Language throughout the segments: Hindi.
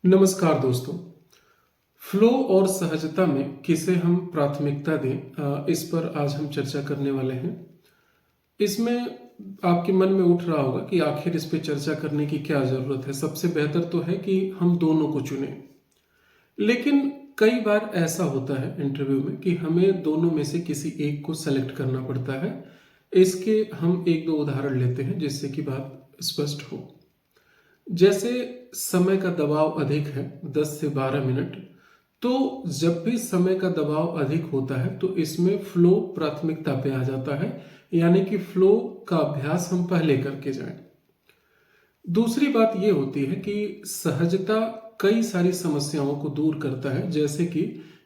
नमस्कार दोस्तों। फ्लो और सहजता में किसे हम प्राथमिकता दें, इस पर आज हम चर्चा करने वाले हैं। इसमें आपके मन में उठ रहा होगा कि आखिर इस पे चर्चा करने की क्या जरूरत है। सबसे बेहतर तो है कि हम दोनों को चुनें, लेकिन कई बार ऐसा होता है इंटरव्यू में कि हमें दोनों में से किसी एक को सेलेक्ट करना पड़ता है। इसके हम एक दो उदाहरण लेते हैं जिससे कि बात स्पष्ट हो। जैसे समय का दबाव अधिक है, 10 से 12 मिनट, तो जब भी समय का दबाव अधिक होता है तो इसमें फ्लो प्राथमिकता पे आ जाता है, यानी कि फ्लो का अभ्यास हम पहले करके जाएं। दूसरी बात यह होती है कि सहजता कई सारी समस्याओं को दूर करता है। जैसे कि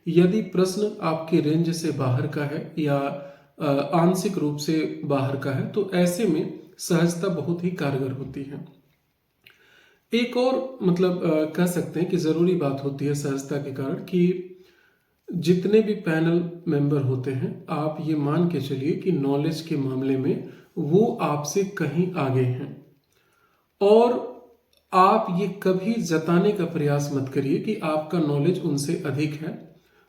यदि प्रश्न आपके रेंज से बाहर का है या आंशिक रूप से बाहर का है, तो ऐसे में सहजता बहुत ही कारगर होती है। एक और कह सकते हैं कि जरूरी बात होती है सहजता के कारण कि जितने भी पैनल मेंबर होते हैं, आप ये मान के चलिए कि नॉलेज के मामले में वो आपसे कहीं आगे हैं। और आप ये कभी जताने का प्रयास मत करिए कि आपका नॉलेज उनसे अधिक है,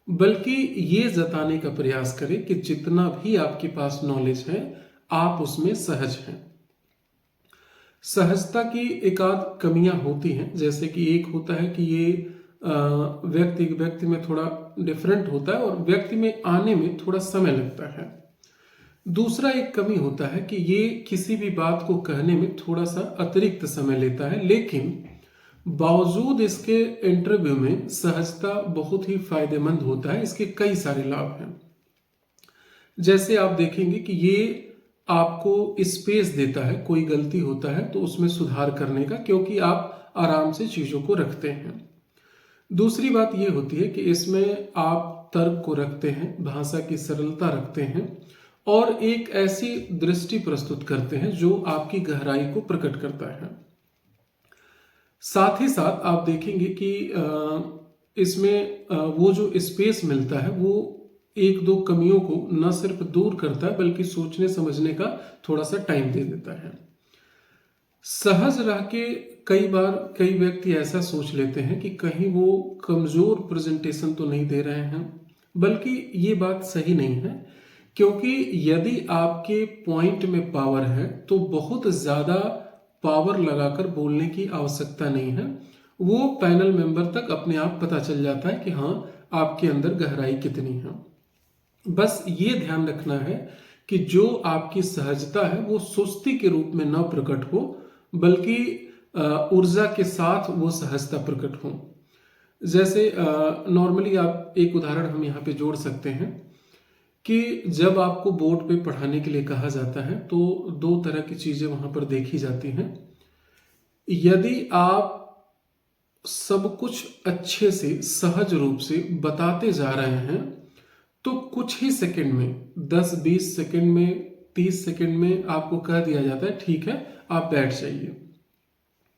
बल्कि ये जताने का प्रयास करें कि जितना भी आपके पास नॉलेज है आप उसमें सहज हैं। सहजता की एक आध कमियां होती हैं, जैसे कि एक होता है कि ये व्यक्ति में थोड़ा डिफरेंट होता है और व्यक्ति में आने में थोड़ा समय लगता है। दूसरा एक कमी होता है कि ये किसी भी बात को कहने में थोड़ा सा अतिरिक्त समय लेता है, लेकिन बावजूद इसके इंटरव्यू में सहजता बहुत ही फायदेमंद होता है। इसके कई सारे लाभ हैं। जैसे आप देखेंगे कि ये आपको स्पेस देता है, कोई गलती होता है तो उसमें सुधार करने का, क्योंकि आप आराम से चीजों को रखते हैं। दूसरी बात यह होती है कि इसमें आप तर्क को रखते हैं, भाषा की सरलता रखते हैं और एक ऐसी दृष्टि प्रस्तुत करते हैं जो आपकी गहराई को प्रकट करता है। साथ ही साथ आप देखेंगे कि इसमें वो जो स्पेस मिलता है वो एक दो कमियों को न सिर्फ दूर करता है बल्कि सोचने समझने का थोड़ा सा टाइम दे देता है। सहज रह के कई बार कई व्यक्ति ऐसा सोच लेते हैं कि कहीं वो कमजोर प्रेजेंटेशन तो नहीं दे रहे हैं, बल्कि ये बात सही नहीं है। क्योंकि यदि आपके पॉइंट में पावर है तो बहुत ज्यादा पावर लगाकर बोलने की आवश्यकता नहीं है। वो पैनल मेंबर तक अपने आप पता चल जाता है कि हाँ, आपके अंदर गहराई कितनी है। बस ये ध्यान रखना है कि जो आपकी सहजता है वो सुस्ती के रूप में न प्रकट हो, बल्कि ऊर्जा के साथ वो सहजता प्रकट हो। जैसे नॉर्मली आप एक उदाहरण हम यहाँ पे जोड़ सकते हैं कि जब आपको बोर्ड पे पढ़ाने के लिए कहा जाता है तो दो तरह की चीजें वहां पर देखी जाती हैं। यदि आप सब कुछ अच्छे से सहज रूप से बताते जा रहे हैं तो कुछ ही सेकंड में, 10-20 सेकंड में, 30 सेकंड में आपको कह दिया जाता है ठीक है आप बैठ जाइए,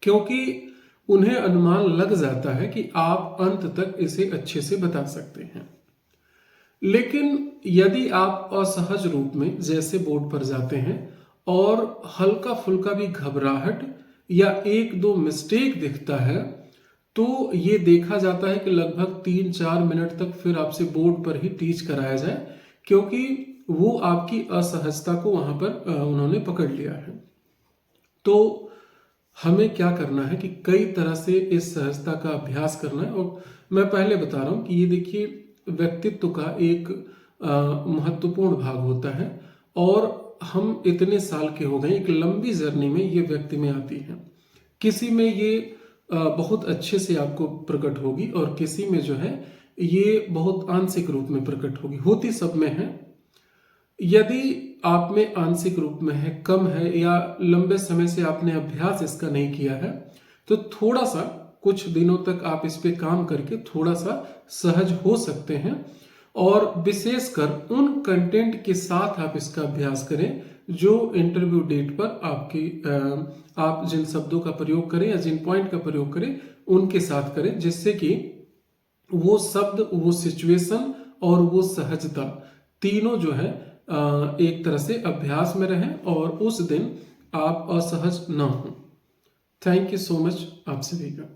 क्योंकि उन्हें अनुमान लग जाता है कि आप अंत तक इसे अच्छे से बता सकते हैं। लेकिन यदि आप असहज रूप में जैसे बोर्ड पर जाते हैं और हल्का फुल्का भी घबराहट या एक दो मिस्टेक दिखता है, तो ये देखा जाता है कि लगभग 3-4 मिनट तक फिर आपसे बोर्ड पर ही टीच कराया जाए, क्योंकि वो आपकी असहजता को वहां पर उन्होंने पकड़ लिया है। तो हमें क्या करना है कि कई तरह से इस सहजता का अभ्यास करना है। और मैं पहले बता रहा हूं कि ये देखिए, व्यक्तित्व का एक महत्वपूर्ण भाग होता है और हम इतने साल के हो गए, एक लंबी जर्नी में ये व्यक्ति में आती है। किसी में ये बहुत अच्छे से आपको प्रकट होगी और किसी में जो है ये बहुत आंशिक रूप में प्रकट होगी। होती सब में है। यदि आप में आंशिक रूप में है, कम है या लंबे समय से आपने अभ्यास इसका नहीं किया है, तो थोड़ा सा कुछ दिनों तक आप इस पे काम करके थोड़ा सा सहज हो सकते हैं। और विशेषकर उन कंटेंट के साथ आप इसका अभ्यास करें जो इंटरव्यू डेट पर आप जिन शब्दों का प्रयोग करें या जिन पॉइंट का प्रयोग करें उनके साथ करें, जिससे कि वो शब्द, वो सिचुएशन और वो सहजता तीनों जो है एक तरह से अभ्यास में रहें और उस दिन आप असहज ना हो। थैंक यू सो मच आप सभी का।